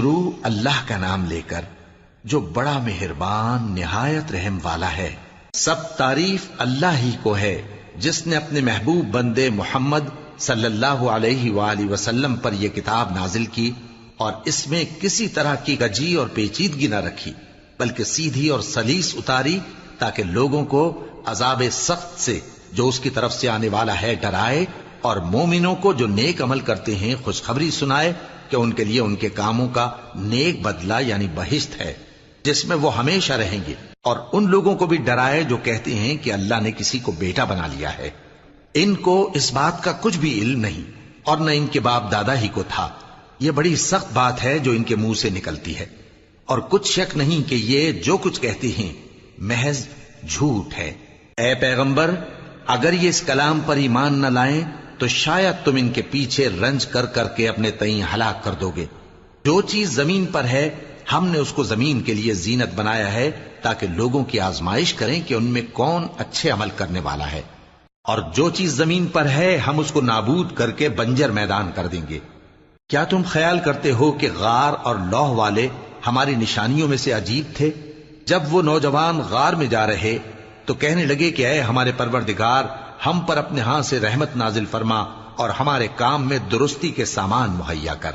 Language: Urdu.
شروع اللہ کا نام لے کر جو بڑا مہربان نہایت رحم والا ہے۔ سب تعریف اللہ ہی کو ہے جس نے اپنے محبوب بندے محمد صلی اللہ علیہ وآلہ وسلم پر یہ کتاب نازل کی اور اس میں کسی طرح کی کجی اور پیچیدگی نہ رکھی، بلکہ سیدھی اور سلیس اتاری تاکہ لوگوں کو عذاب سخت سے جو اس کی طرف سے آنے والا ہے ڈرائے، اور مومنوں کو جو نیک عمل کرتے ہیں خوشخبری سنائے کہ ان کے لیے ان کے کاموں کا نیک بدلہ یعنی بہشت ہے جس میں وہ ہمیشہ رہیں گے، اور ان لوگوں کو بھی ڈرائے جو کہتے ہیں کہ اللہ نے کسی کو بیٹا بنا لیا ہے۔ ان کو اس بات کا کچھ بھی علم نہیں اور نہ ان کے باپ دادا ہی کو تھا۔ یہ بڑی سخت بات ہے جو ان کے منہ سے نکلتی ہے، اور کچھ شک نہیں کہ یہ جو کچھ کہتے ہیں محض جھوٹ ہے۔ اے پیغمبر، اگر یہ اس کلام پر ایمان نہ لائیں تو شاید تم ان کے پیچھے رنج کر کر کے اپنے تئیں ہلاک کر دو گے۔ جو چیز زمین پر ہے ہم نے اس کو زمین کے لیے زینت بنایا ہے تاکہ لوگوں کی آزمائش کریں کہ ان میں کون اچھے عمل کرنے والا ہے، اور جو چیز زمین پر ہے ہم اس کو نابود کر کے بنجر میدان کر دیں گے۔ کیا تم خیال کرتے ہو کہ غار اور لوح والے ہماری نشانیوں میں سے عجیب تھے؟ جب وہ نوجوان غار میں جا رہے تو کہنے لگے کہ اے ہمارے پروردگار، ہم پر اپنے ہاں سے رحمت نازل فرما اور ہمارے کام میں درستی کے سامان مہیا کر۔